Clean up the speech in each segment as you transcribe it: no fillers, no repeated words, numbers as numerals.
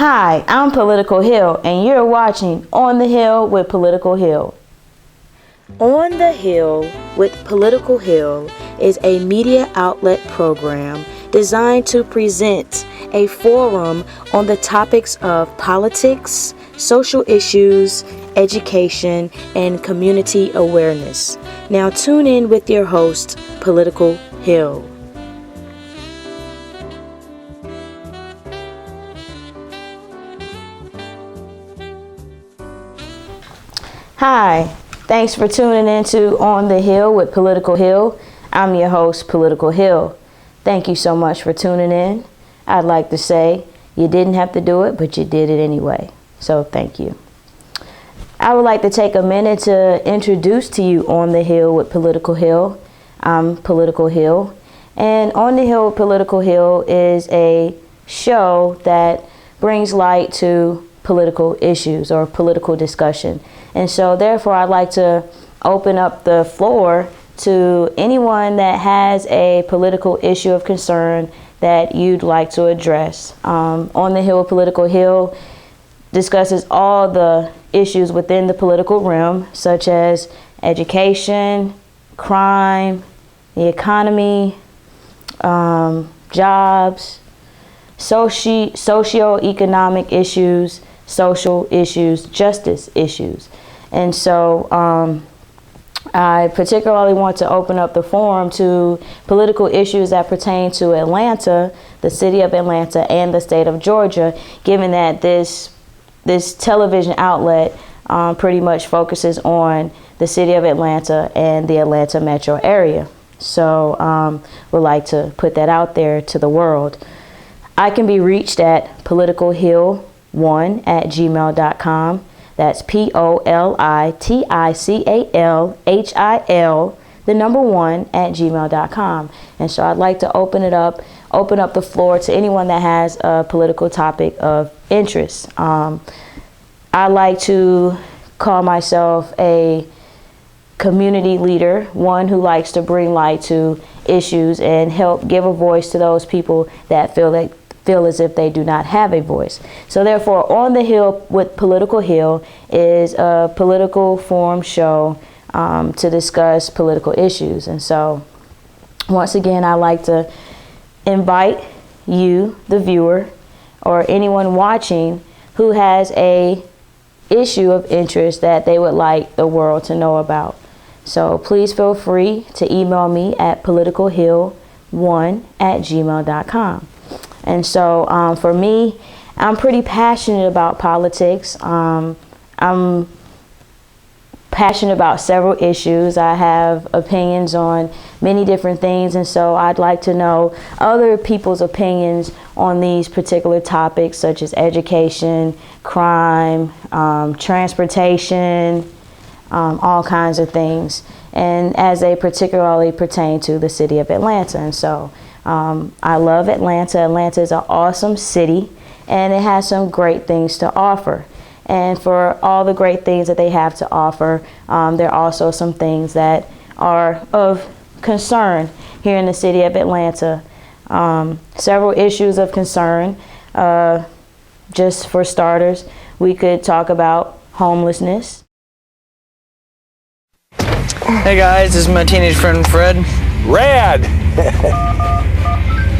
Hi, I'm Political Hil, and you're watching On the Hill with Political Hil. On the Hill with Political Hil is a media outlet program designed to present a forum on the topics of politics, social issues, education, and community awareness. Now tune in with your host, Political Hil. Hi, thanks for tuning in to On the Hill with Political Hil. I'm your host, Political Hil. Thank you so much for tuning in. I'd like to say you didn't have to do it, but you did it anyway. So thank you. I would like to take a minute to introduce to you On the Hill with Political Hil. I'm Political Hil. And On the Hill with Political Hil is a show that brings light to political issues or political discussion. And so therefore I'd like to open up the floor to anyone that has a political issue of concern that you'd like to address. On the Hill with Political Hil discusses all the issues within the political realm, such as education, crime, the economy, jobs, socio-economic issues, social issues, justice issues. And so I particularly want to open up the forum to political issues that pertain to Atlanta, the city of Atlanta, and the state of Georgia, given that this television outlet pretty much focuses on the city of Atlanta and the Atlanta metro area. So would like to put that out there to the world. I can be reached at politicalhil1@gmail.com. That's POLITICALHIL, the number 1@gmail.com. And so I'd like to open up the floor to anyone that has a political topic of interest. I like to call myself a community leader, one who likes to bring light to issues and help give a voice to those people that feel as if they do not have a voice. So therefore, On the Hill with Political Hil is a political forum show to discuss political issues. And so once again, I like to invite you, the viewer, or anyone watching who has a issue of interest that they would like the world to know about. So please feel free to email me at politicalhil1@gmail.com. And so for me, I'm pretty passionate about politics. I'm passionate about several issues. I have opinions on many different things, and so I'd like to know other people's opinions on these particular topics, such as education, crime, transportation, all kinds of things, and as they particularly pertain to the city of Atlanta. And so I love Atlanta. Atlanta is an awesome city, and it has some great things to offer. And for all the great things that they have to offer, there are also some things that are of concern here in the city of Atlanta. Several issues of concern. Just for starters, we could talk about homelessness. Hey guys, this is my teenage friend Fred. Rad!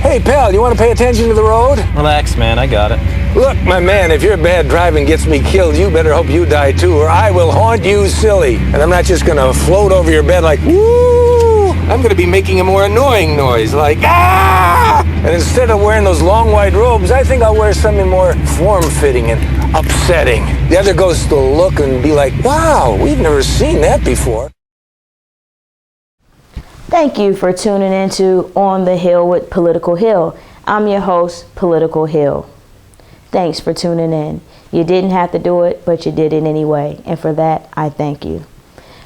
Hey pal, you want to pay attention to the road? Relax, man, I got it. Look, my man, if your bad driving gets me killed, you better hope you die too, or I will haunt you silly. And I'm not just gonna float over your bed like, woo! I'm gonna be making a more annoying noise, like, ah! And instead of wearing those long white robes, I think I'll wear something more form-fitting and upsetting. The other ghosts will look and be like, wow, we've never seen that before. Thank you for tuning in to On the Hill with Political Hil. I'm your host, Political Hil. Thanks for tuning in. You didn't have to do it, but you did it anyway. And for that, I thank you.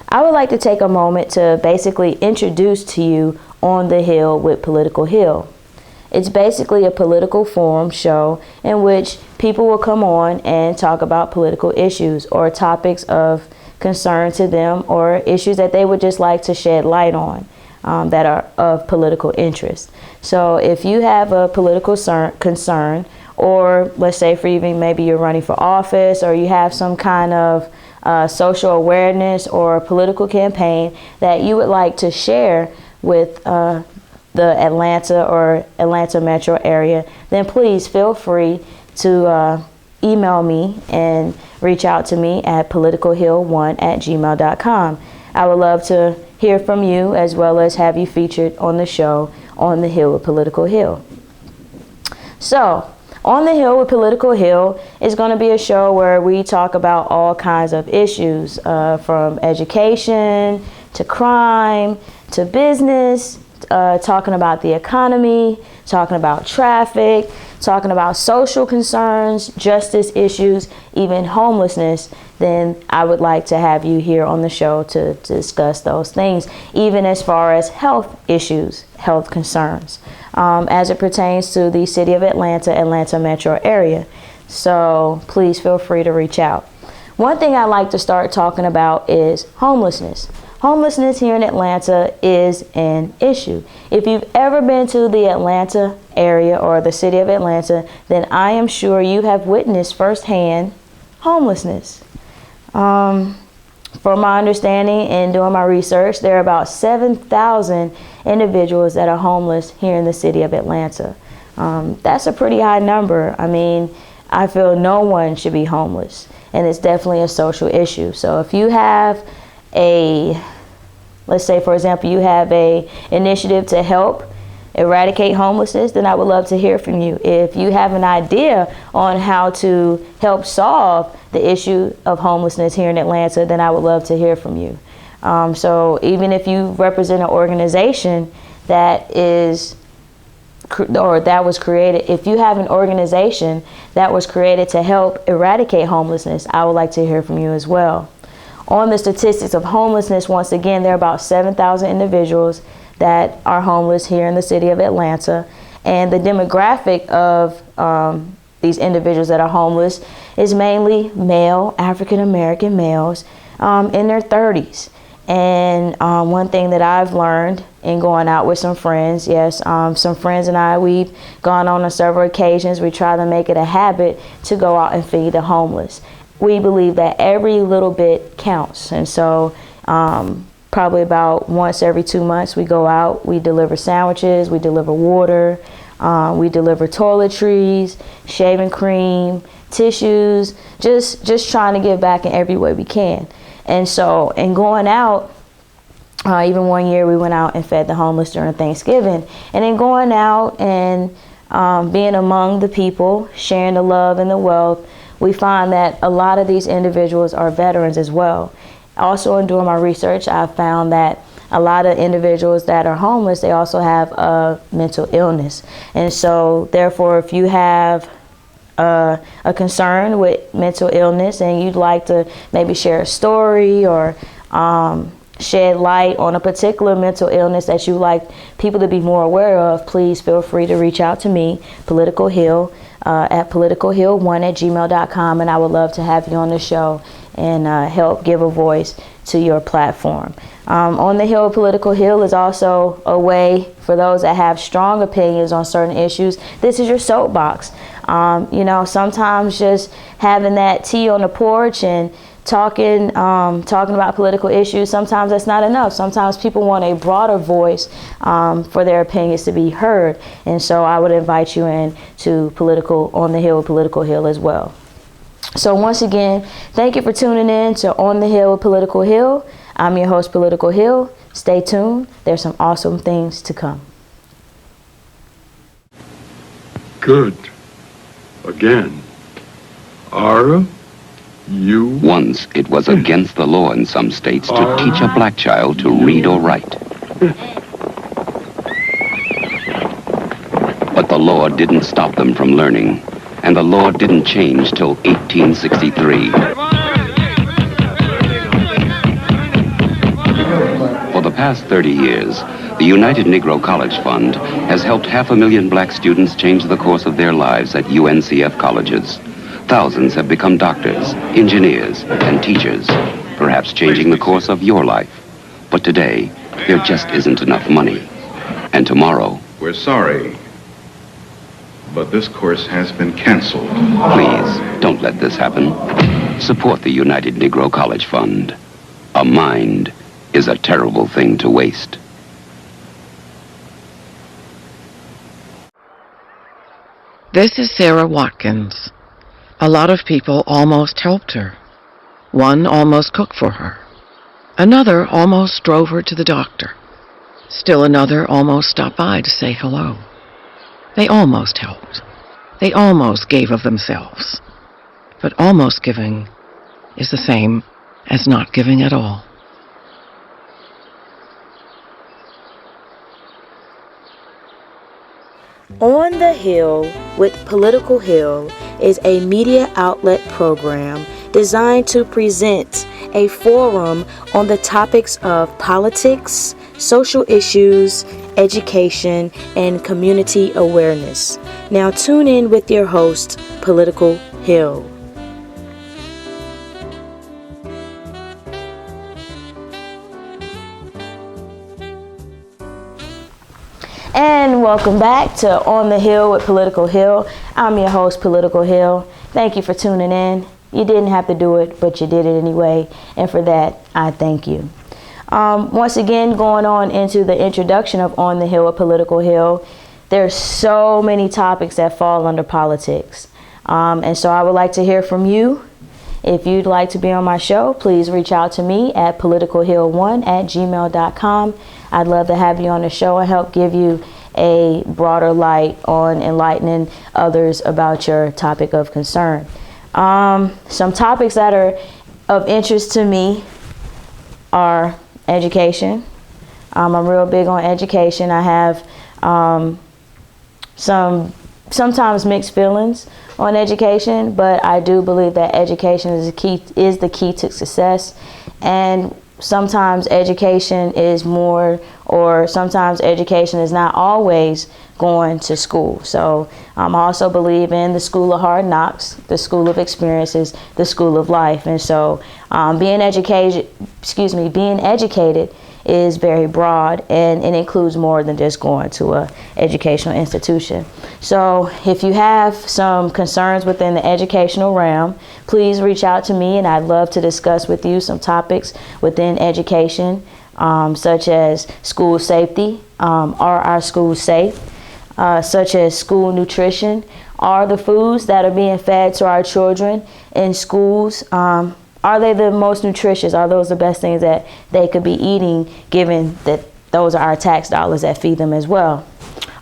I would like to take a moment to basically introduce to you On the Hill with Political Hil. It's basically a political forum show in which people will come on and talk about political issues or topics of concern to them, or issues that they would just like to shed light on. That are of political interest. So if you have a political concern or let's say for even maybe you're running for office, or you have some kind of social awareness or political campaign that you would like to share with the Atlanta or Atlanta metro area, then please feel free to email me and reach out to me at politicalhil1@gmail.com. I would love to hear from you, as well as have you featured on the show On the Hill with Political Hil. So, On the Hill with Political Hil is going to be a show where we talk about all kinds of issues, from education to crime to business, talking about the economy, talking about traffic, talking about social concerns, justice issues, even homelessness. Then I would like to have you here on the show to discuss those things, even as far as health issues, health concerns, as it pertains to the city of Atlanta metro area. So please feel free to reach out. One thing I'd like to start talking about is homelessness. Homelessness here in Atlanta is an issue. If you've ever been to the Atlanta area or the city of Atlanta, then I am sure you have witnessed firsthand homelessness. From my understanding and doing my research, there are about 7,000 individuals that are homeless here in the city of Atlanta. That's a pretty high number. I mean, I feel no one should be homeless, and it's definitely a social issue. So if you have let's say, for example, you have a initiative to help eradicate homelessness, then I would love to hear from you. If you have an idea on how to help solve the issue of homelessness here in Atlanta, then I would love to hear from you. So even if you represent an organization that is, or that was created, if you have an organization that was created to help eradicate homelessness, I would like to hear from you as well. On the statistics of homelessness, once again, there are about 7,000 individuals that are homeless here in the city of Atlanta. And the demographic of these individuals that are homeless is mainly male, African-American males in their 30s. And one thing that I've learned in going out with some friends, some friends and I, we've gone on several occasions. We try to make it a habit to go out and feed the homeless. We believe that every little bit counts. And so probably about once every 2 months, we go out, we deliver sandwiches, we deliver water, we deliver toiletries, shaving cream, tissues, just trying to give back in every way we can. And so in going out, even one year we went out and fed the homeless during Thanksgiving. And in going out and being among the people, sharing the love and the wealth, we find that a lot of these individuals are veterans as well. Also, in doing my research, I found that a lot of individuals that are homeless, they also have a mental illness. And so, therefore, if you have a concern with mental illness and you'd like to maybe share a story or shed light on a particular mental illness that you'd like people to be more aware of, please feel free to reach out to me, Political Hil, at politicalhil1@gmail.com, and I would love to have you on the show and help give a voice to your platform. On the Hill, Political Hil is also a way for those that have strong opinions on certain issues. This is your soapbox. Sometimes just having that tea on the porch and talking about political issues, sometimes that's not enough. Sometimes people want a broader voice for their opinions to be heard. And so I would invite you in to On the Hill with Political Hil as well. So once again, thank you for tuning in to On the Hill with Political Hil. I'm your host, Political Hil. Stay tuned. There's some awesome things to come. Good. Again. Are you? Once it was against the law in some states to teach a black child to read or write. But the law didn't stop them from learning, and the law didn't change till 1863. For the past 30 years, the United Negro College Fund has helped 500,000 black students change the course of their lives at UNCF colleges. Thousands have become doctors, engineers, and teachers, perhaps changing the course of your life. But today, there just isn't enough money. And tomorrow... We're sorry. but this course has been canceled. Please, don't let this happen. Support the United Negro College Fund. A mind is a terrible thing to waste. This is Sarah Watkins. A lot of people almost helped her. One almost cooked for her. Another almost drove her to the doctor. Still another almost stopped by to say hello. They almost helped. They almost gave of themselves. But almost giving is the same as not giving at all. On the Hill with Political Hil is a media outlet program designed to present a forum on the topics of politics, social issues, education, and community awareness. Now tune in with your host, Political Hil. And welcome back to On the Hill with Political Hil. I'm your host, Political Hil. Thank you for tuning in. You didn't have to do it, but you did it anyway. And for that, I thank you. Once again, going on into the introduction of On the Hill with Political Hil, there's so many topics that fall under politics. And so I would like to hear from you. If you'd like to be on my show, please reach out to me at politicalhil1@gmail.com. I'd love to have you on the show and help give you a broader light on enlightening others about your topic of concern. Some topics that are of interest to me are education. I'm real big on education. I have sometimes mixed feelings on education, but I do believe that education is the key to success. And sometimes education is more, or sometimes education is not always going to school. So I also believe in the school of hard knocks, the school of experiences, the school of life. And so being educated is very broad, and it includes more than just going to a educational institution. So if you have some concerns within the educational realm, please reach out to me, and I'd love to discuss with you some topics within education, such as school safety. Are our schools safe? Such as school nutrition. Are the foods that are being fed to our children in schools, are they the most nutritious? Are those the best things that they could be eating, given that those are our tax dollars that feed them as well?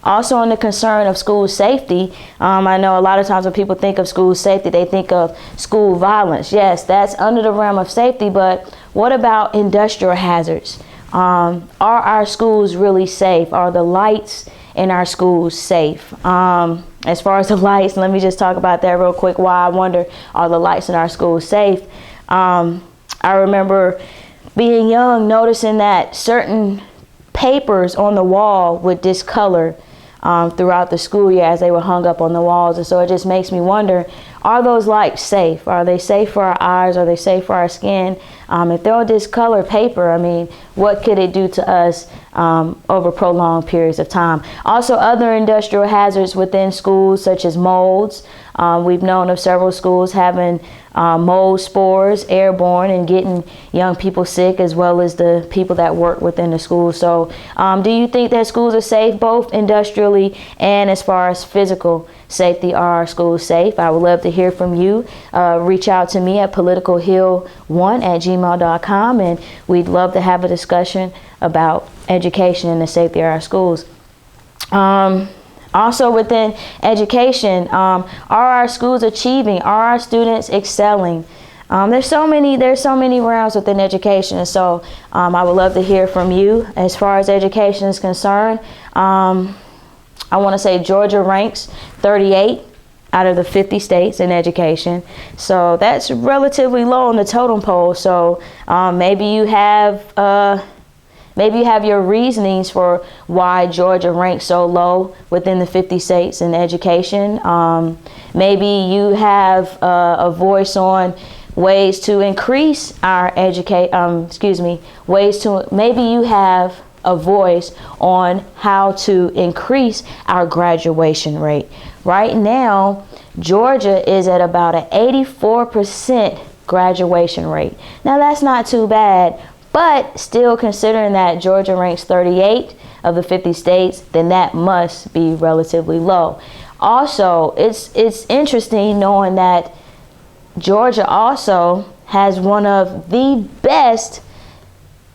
Also, on the concern of school safety, I know a lot of times when people think of school safety, they think of school violence. Yes, that's under the realm of safety, but what about industrial hazards? Are our schools really safe? Are the lights in our schools safe? As far as the lights, let me just talk about that real quick. Why I wonder, are the lights in our schools safe? I remember being young, noticing that certain papers on the wall would discolor throughout the school year as they were hung up on the walls. And so it just makes me wonder, are those lights safe? Are they safe for our eyes? Are they safe for our skin? If they'll discolor paper, I mean, what could it do to us over prolonged periods of time? Also, other industrial hazards within schools, such as molds. We've known of several schools having mold spores airborne and getting young people sick, as well as the people that work within the school. So do you think that schools are safe, both industrially and as far as physical safety? Are our schools safe? I would love to hear from you. Reach out to me at politicalhil1@gmail.com, and we'd love to have a discussion about education and the safety of our schools. Also within education, are our schools achieving? Are our students excelling? There's so many realms within education, and so I would love to hear from you. As far as education is concerned, I want to say Georgia ranks 38 out of the 50 states in education, so that's relatively low on the totem pole. So maybe you have your reasonings for why Georgia ranks so low within the 50 states in education. Maybe you have a voice on ways to increase our maybe you have a voice on how to increase our graduation rate. Right now, Georgia is at about an 84% graduation rate. Now that's not too bad, but still considering that Georgia ranks 38 of the 50 states, then that must be relatively low. Also, it's interesting knowing that Georgia also has one of the best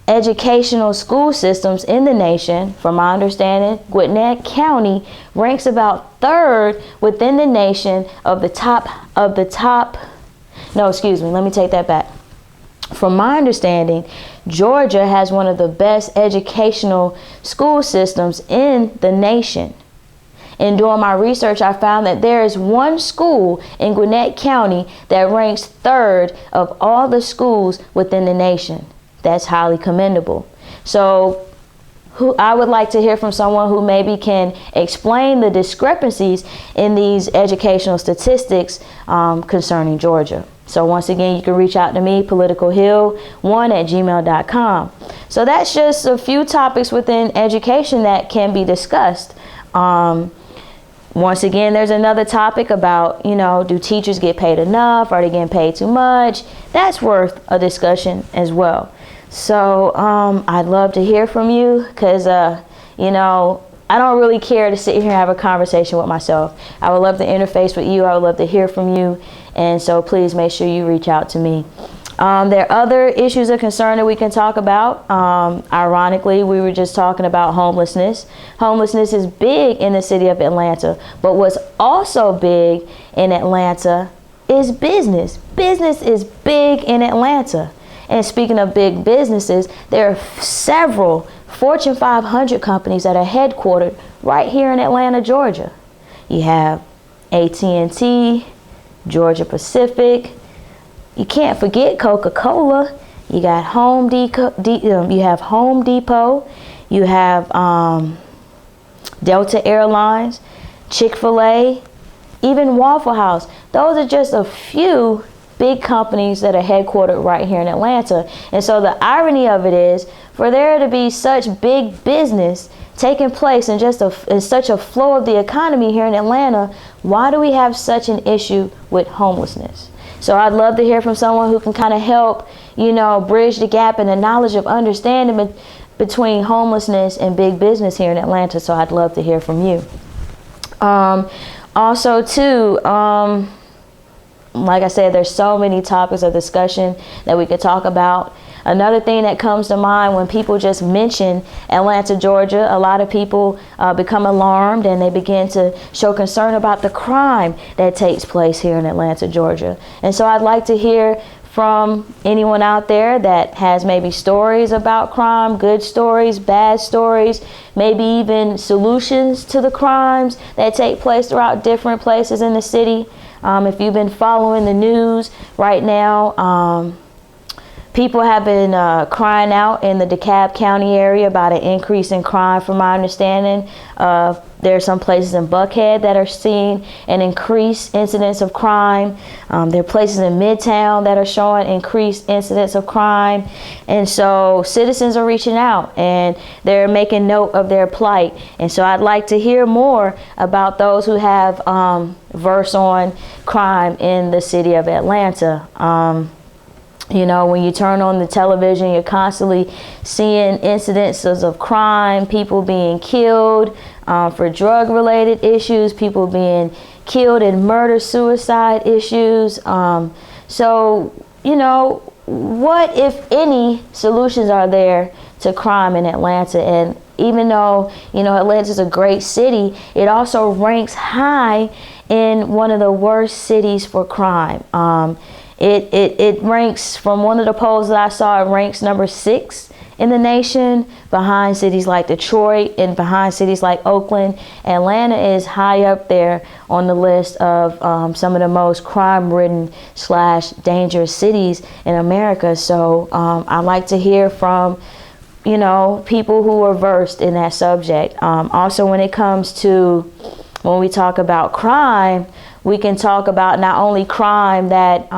educational school systems in the nation. From my understanding, Gwinnett County ranks about 3rd within the nation of the top. No, excuse me, let me take that back. From my understanding, Georgia has one of the best educational school systems in the nation. In doing my research, I found that there is one school in Gwinnett County that ranks 3rd of all the schools within the nation. That's highly commendable. So I would like to hear from someone who maybe can explain the discrepancies in these educational statistics concerning Georgia. So once again, you can reach out to me, politicalhil1@gmail.com. So that's just a few topics within education that can be discussed. Once again, there's another topic about, do teachers get paid enough? Are they getting paid too much? That's worth a discussion as well. So I'd love to hear from you because, I don't really care to sit here and have a conversation with myself. I would love to interface with you. I would love to hear from you. And so please make sure you reach out to me. There are other issues of concern that we can talk about. Ironically, we were just talking about homelessness. Homelessness is big in the city of Atlanta, but what's also big in Atlanta is business. Business is big in Atlanta. And speaking of big businesses, there are several Fortune 500 companies that are headquartered right here in Atlanta, Georgia. You have AT&T, Georgia Pacific. You can't forget Coca-Cola. You got Home Depot. You have Home Depot. You have Delta Airlines, Chick-fil-A, even Waffle House. Those are just a few big companies that are headquartered right here in Atlanta. And so the irony of it is, for there to be such big business taking place in such a flow of the economy here in Atlanta, why do we have such an issue with homelessness? So I'd love to hear from someone who can kind of help, bridge the gap in the knowledge of understanding between homelessness and big business here in Atlanta. So I'd love to hear from you. Also, too, like I said, there's so many topics of discussion that we could talk about. Another thing that comes to mind when people just mention Atlanta, Georgia, a lot of people become alarmed and they begin to show concern about the crime that takes place here in Atlanta, Georgia. And so I'd like to hear from anyone out there that has maybe stories about crime, good stories, bad stories, maybe even solutions to the crimes that take place throughout different places in the city. If you've been following the news right now, people have been crying out in the DeKalb County area about an increase in crime, from my understanding. There are some places in Buckhead that are seeing an increased incidence of crime. There are places in Midtown that are showing increased incidents of crime. And so citizens are reaching out and they're making note of their plight. And so I'd like to hear more about those who have verse on crime in the city of Atlanta. When you turn on the television, you're constantly seeing incidences of crime, people being killed for drug-related issues, people being killed in murder-suicide issues. So, what, if any, solutions are there to crime in Atlanta? And even though, Atlanta's a great city, it also ranks high in one of the worst cities for crime. It ranks, from one of the polls that I saw, it ranks number 6 in the nation, behind cities like Detroit and behind cities like Oakland. Atlanta is high up there on the list of some of the most crime-ridden / dangerous cities in America. So I'd like to hear from, people who are versed in that subject. Also, when it comes to, when we talk about crime, we can talk about not only crime that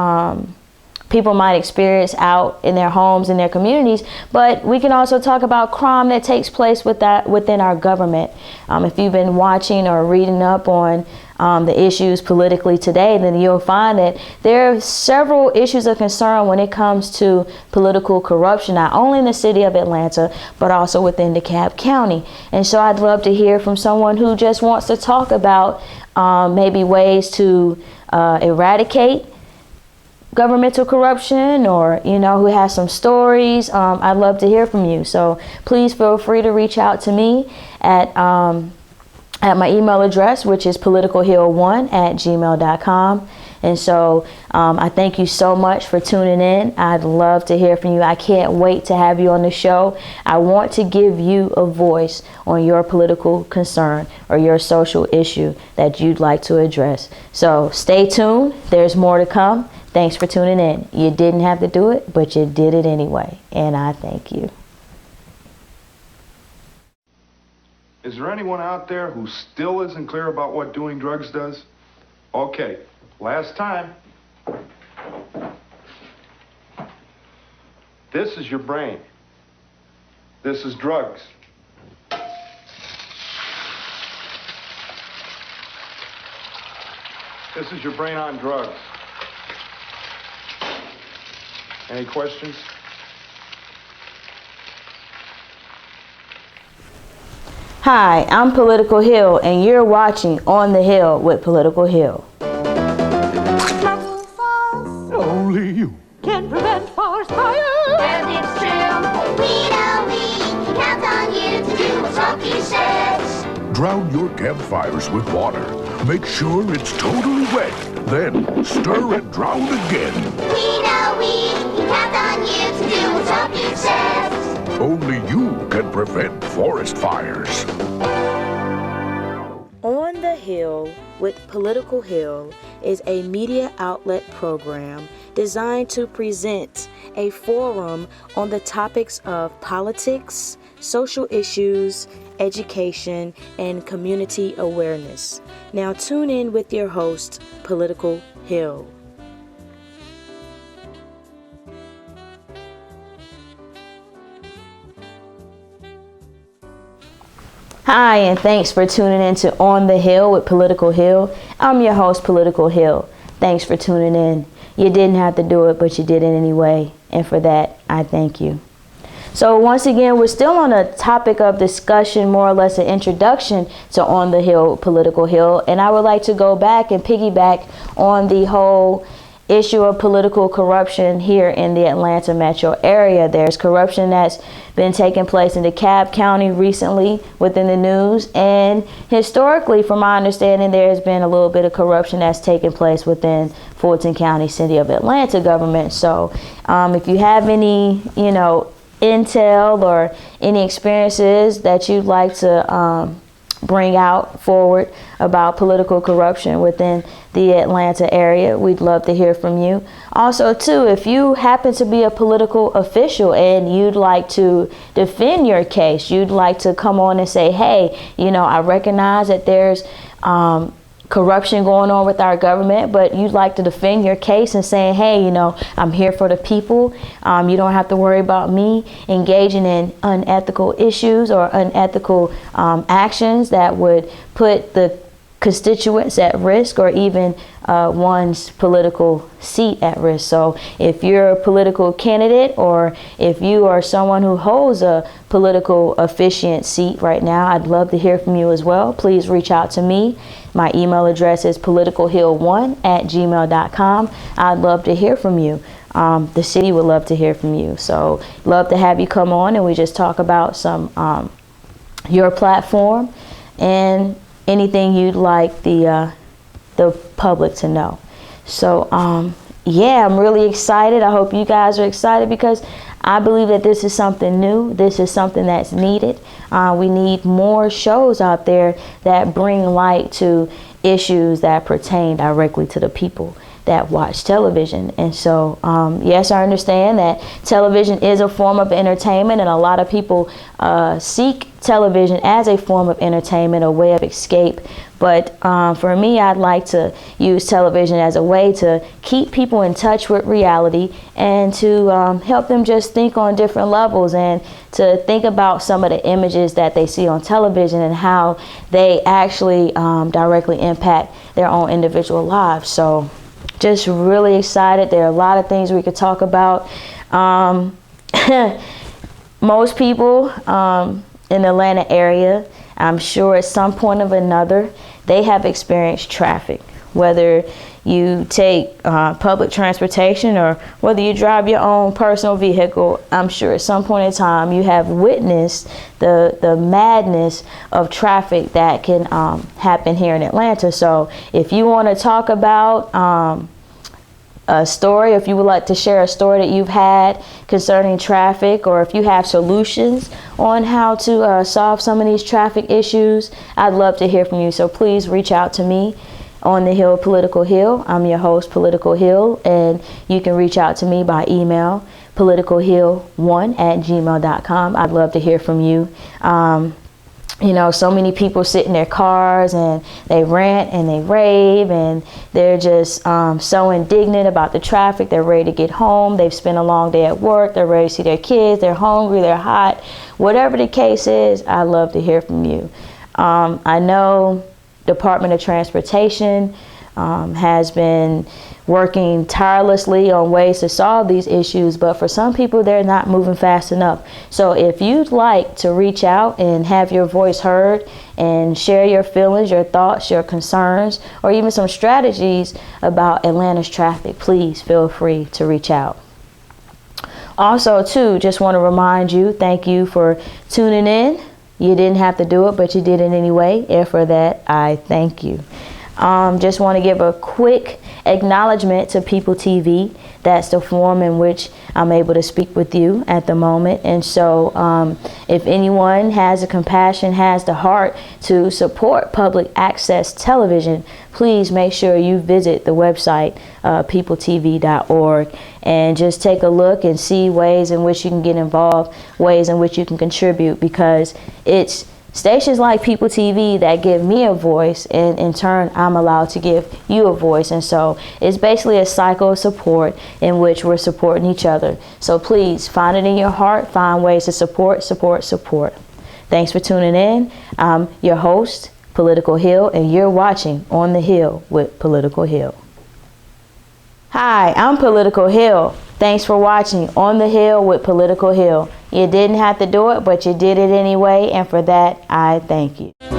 people might experience out in their homes, in their communities, but we can also talk about crime that takes place within our government. If you've been watching or reading up on the issues politically today, then you'll find that there are several issues of concern when it comes to political corruption, not only in the city of Atlanta, but also within DeKalb County. And so I'd love to hear from someone who just wants to talk about maybe ways to eradicate governmental corruption, or who has some stories. I'd love to hear from you. So please feel free to reach out to me at my email address, which is politicalhil1@gmail.com. And so I thank you so much for tuning in. I'd love to hear from you. I can't wait to have you on the show. I want to give you a voice on your political concern or your social issue that you'd like to address. So stay tuned. There's more to come. Thanks for tuning in. You didn't have to do it, but you did it anyway. And I thank you. Is there anyone out there who still isn't clear about what doing drugs does? Okay, last time. This is your brain. This is drugs. This is your brain on drugs. Any questions? Hi, I'm Political Hil, and you're watching On the Hill with Political Hil. Only you can prevent forest fire. And it's true. We can count on you to do what Rocky says. drown your campfires with water. Make sure it's totally wet. Then stir and drown again. We know we can count on you to do what Rocky says. Only you can prevent forest fires. On the Hill with Political Hil is a media outlet program designed to present a forum on the topics of politics, social issues, education, and community awareness. Now tune in with your host, Political Hil. Hi, and thanks for tuning in to On the Hill with Political Hil. I'm your host, Political Hil. Thanks for tuning in. You didn't have to do it, but you did it anyway. And for that, I thank you. So once again, we're still on a topic of discussion, more or less an introduction to On the Hill, Political Hil. And I would like to go back and piggyback on the whole issue of political corruption here in the Atlanta metro area. There's corruption that's been taking place in DeKalb County recently within the news, and historically, from my understanding, there has been a little bit of corruption that's taken place within Fulton County, City of Atlanta government. So if you have any, intel or any experiences that you'd like to bring out forward about political corruption within the Atlanta area, we'd love to hear from you. Also, too, if you happen to be a political official and you'd like to defend your case, you'd like to come on and say, hey, I recognize that there's corruption going on with our government, but you'd like to defend your case and saying, hey, I'm here for the people. You don't have to worry about me engaging in unethical issues or unethical actions that would put the constituents at risk or even one's political seat at risk. So if you're a political candidate or if you are someone who holds a political officiant seat right now, I'd love to hear from you as well. Please reach out to me. My email address is politicalhil1@gmail.com. I'd love to hear from you. The city would love to hear from you. So love to have you come on and we just talk about some your platform and anything you'd like the public to know. So yeah, I'm really excited. I hope you guys are excited because I believe that this is something new. This is something that's needed. We need more shows out there that bring light to issues that pertain directly to the people. that watch television. And so, yes, I understand that television is a form of entertainment, and a lot of people seek television as a form of entertainment, a way of escape. But for me, I'd like to use television as a way to keep people in touch with reality and to help them just think on different levels and to think about some of the images that they see on television and how they actually directly impact their own individual lives. So just really excited. There are a lot of things we could talk about. Most people in the Atlanta area, I'm sure at some point or another, they have experienced traffic. Whether you take public transportation or whether you drive your own personal vehicle, I'm sure at some point in time you have witnessed the madness of traffic that can happen here in Atlanta. So if you want to talk about a story, if you would like to share a story that you've had concerning traffic, or if you have solutions on how to solve some of these traffic issues, I'd love to hear from you. So please reach out to me on the Hill, Political Hil. I'm your host, Political Hil, and you can reach out to me by email, politicalhil1@gmail.com. I'd love to hear from you. You know, so many people sit in their cars and they rant and they rave and they're just so indignant about the traffic. They're ready to get home. They've spent a long day at work. They're ready to see their kids. They're hungry. They're hot. Whatever the case is, I'd love to hear from you. I know Department of Transportation has been working tirelessly on ways to solve these issues, but for some people, they're not moving fast enough. So if you'd like to reach out and have your voice heard and share your feelings, your thoughts, your concerns, or even some strategies about Atlanta's traffic, please feel free to reach out. Also, too, just want to remind you, thank you for tuning in. You didn't have to do it, but you did it anyway, and for that, I thank you. Just want to give a quick acknowledgement to People TV. That's the form in which I'm able to speak with you at the moment. And so if anyone has the compassion, has the heart to support public access television, please make sure you visit the website, peopletv.org, and just take a look and see ways in which you can get involved, ways in which you can contribute, because it's stations like People TV that give me a voice, and in turn I'm allowed to give you a voice. And so it's basically a cycle of support in which we're supporting each other. So please find it in your heart, find ways to support. Thanks for tuning in. I'm your host, Political Hil, and you're watching On the Hill with Political Hil. Hi, I'm Political Hil. Thanks for watching On the Hill with Political Hil. You didn't have to do it, but you did it anyway, and for that, I thank you.